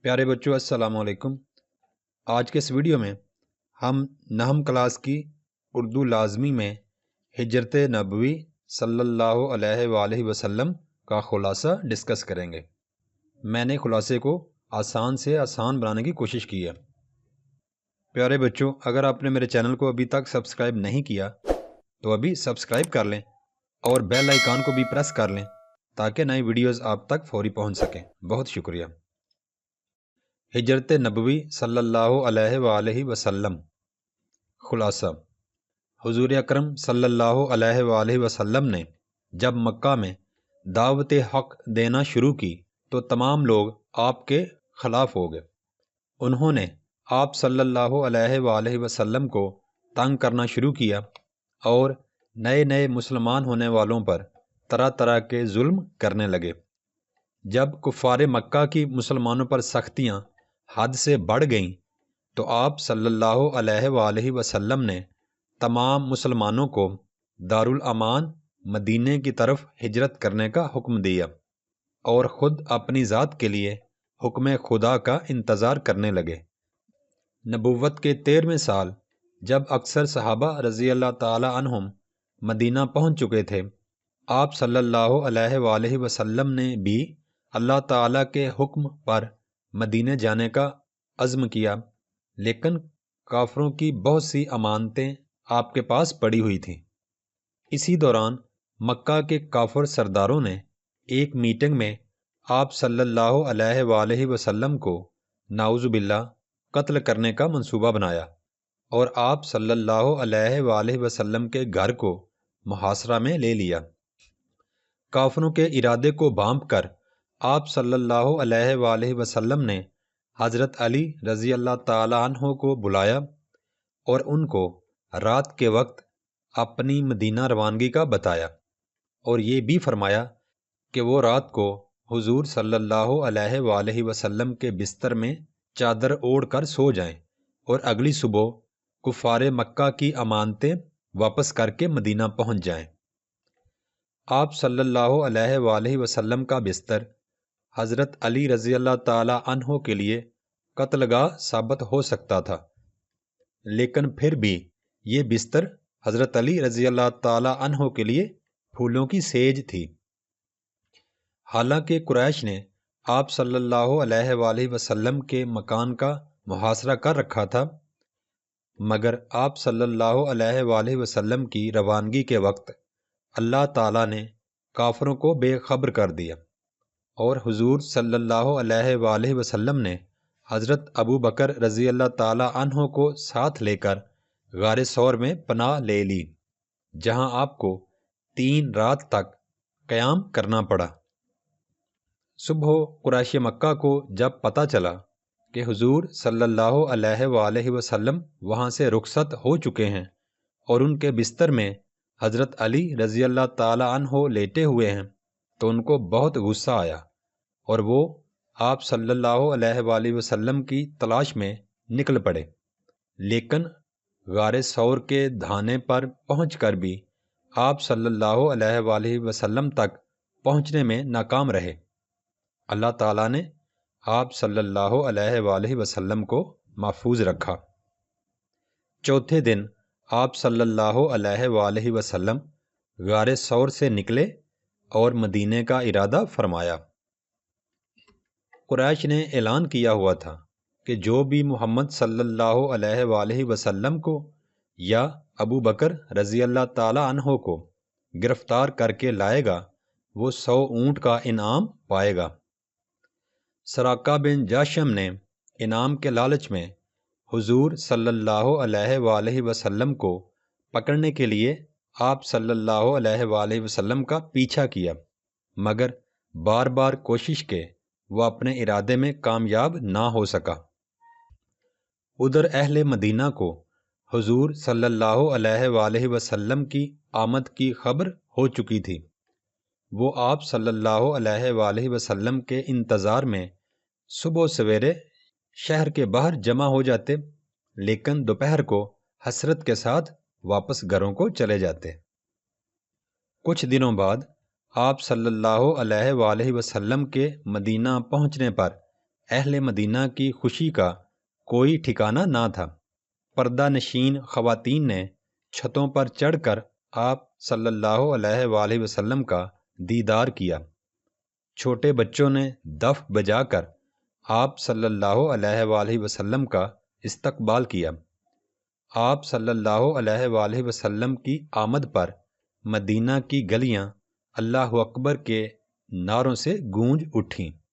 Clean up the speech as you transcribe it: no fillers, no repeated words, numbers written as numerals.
پیارے بچوں السلام علیکم۔ آج کے اس ویڈیو میں ہم نہم کلاس کی اردو لازمی میں ہجرت نبوی صلی اللہ علیہ وآلہ وسلم کا خلاصہ ڈسکس کریں گے۔ میں نے خلاصے کو آسان سے آسان بنانے کی کوشش کی ہے۔ پیارے بچوں، اگر آپ نے میرے چینل کو ابھی تک سبسکرائب نہیں کیا تو ابھی سبسکرائب کر لیں اور بیل آئیکن کو بھی پریس کر لیں تاکہ نئی ویڈیوز آپ تک فوری پہنچ سکیں۔ بہت شکریہ۔ ہجرت نبوی صلی اللہ علیہ وآلہ وسلم خلاصہ: حضور اکرم صلی اللہ علیہ وآلہ وسلم نے جب مکہ میں دعوت حق دینا شروع کی تو تمام لوگ آپ کے خلاف ہو گئے۔ انہوں نے آپ صلی اللہ علیہ وآلہ وسلم کو تنگ کرنا شروع کیا اور نئے نئے مسلمان ہونے والوں پر طرح طرح کے ظلم کرنے لگے۔ جب کفار مکہ کی مسلمانوں پر سختیاں حد سے بڑھ گئیں تو آپ صلی اللہ علیہ وآلہ وسلم نے تمام مسلمانوں کو دارالامان مدینے کی طرف ہجرت کرنے کا حکم دیا اور خود اپنی ذات کے لیے حکم خدا کا انتظار کرنے لگے۔ نبوت کے 13ویں سال جب اکثر صحابہ رضی اللہ تعالی عنہم مدینہ پہنچ چکے تھے، آپ صلی اللہ علیہ وآلہ وسلم نے بھی اللہ تعالیٰ کے حکم پر مدینے جانے کا عزم کیا، لیکن کافروں کی بہت سی امانتیں آپ کے پاس پڑی ہوئی تھیں۔ اسی دوران مکہ کے کافر سرداروں نے ایک میٹنگ میں آپ صلی اللہ علیہ وآلہ وسلم کو نعوذ باللہ قتل کرنے کا منصوبہ بنایا اور آپ صلی اللہ علیہ وآلہ وسلم کے گھر کو محاصرہ میں لے لیا۔ کافروں کے ارادے کو بھانپ کر آپ صلی اللہ علیہ وآلہ وسلم نے حضرت علی رضی اللہ تعالی عنہ کو بلایا اور ان کو رات کے وقت اپنی مدینہ روانگی کا بتایا اور یہ بھی فرمایا کہ وہ رات کو حضور صلی اللہ علیہ وآلہ وسلم کے بستر میں چادر اوڑھ کر سو جائیں اور اگلی صبح کفار مکہ کی امانتیں واپس کر کے مدینہ پہنچ جائیں۔ آپ صلی اللہ علیہ وآلہ وسلم کا بستر حضرت علی رضی اللہ تعالی عنہ کے لیے قتل گاہ ثابت ہو سکتا تھا، لیکن پھر بھی یہ بستر حضرت علی رضی اللہ تعالی عنہ کے لیے پھولوں کی سیج تھی۔ حالانکہ قریش نے آپ صلی اللہ علیہ وآلہ وسلم کے مکان کا محاصرہ کر رکھا تھا، مگر آپ صلی اللہ علیہ وآلہ وسلم کی روانگی کے وقت اللہ تعالیٰ نے کافروں کو بے خبر کر دیا اور حضور صلی اللہ علیہ وآلہ وسلم نے حضرت ابو بکر رضی اللہ تعالی عنہ کو ساتھ لے کر غار ثور میں پناہ لے لی، جہاں آپ کو 3 رات تک قیام کرنا پڑا۔ صبح قریش مکہ کو جب پتہ چلا کہ حضور صلی اللہ علیہ وآلہ وسلم وہاں سے رخصت ہو چکے ہیں اور ان کے بستر میں حضرت علی رضی اللہ تعالی عنہ لیٹے ہوئے ہیں، تو ان کو بہت غصہ آیا اور وہ آپ صلی اللہ علیہ وآلہ وسلم کی تلاش میں نکل پڑے، لیکن غار ثور کے دھانے پر پہنچ کر بھی آپ صلی اللہ علیہ وآلہ وسلم تک پہنچنے میں ناکام رہے۔ اللہ تعالیٰ نے آپ صلی اللہ علیہ وآلہ وسلم کو محفوظ رکھا۔ چوتھے دن آپ صلی اللہ علیہ وآلہ وسلم غار ثور سے نکلے اور مدینے کا ارادہ فرمایا۔ قریش نے اعلان کیا ہوا تھا کہ جو بھی محمد صلی اللہ علیہ وآلہ وسلم کو یا ابو بکر رضی اللہ تعالی عنہ کو گرفتار کر کے لائے گا وہ 100 اونٹ کا انعام پائے گا۔ سراقہ بن جاشم نے انعام کے لالچ میں حضور صلی اللہ علیہ وآلہ وسلم کو پکڑنے کے لیے آپ صلی اللہ علیہ وآلہ وسلم کا پیچھا کیا، مگر بار بار کوشش کے وہ اپنے ارادے میں کامیاب نہ ہو سکا۔ ادھر اہل مدینہ کو حضور صلی اللہ علیہ وآلہ وسلم کی آمد کی خبر ہو چکی تھی۔ وہ آپ صلی اللہ علیہ وآلہ وسلم کے انتظار میں صبح سویرے شہر کے باہر جمع ہو جاتے، لیکن دوپہر کو حسرت کے ساتھ واپس گھروں کو چلے جاتے۔ کچھ دنوں بعد آپ صلی اللہ علیہ وآلہ وسلم کے مدینہ پہنچنے پر اہل مدینہ کی خوشی کا کوئی ٹھکانہ نہ تھا۔ پردہ نشین خواتین نے چھتوں پر چڑھ کر آپ صلی اللہ علیہ وآلہ وسلم کا دیدار کیا۔ چھوٹے بچوں نے دف بجا کر آپ صلی اللہ علیہ وآلہ وسلم کا استقبال کیا۔ آپ صلی اللہ علیہ وآلہ وسلم کی آمد پر مدینہ کی گلیاں اللہ اکبر کے نعروں سے گونج اٹھیں۔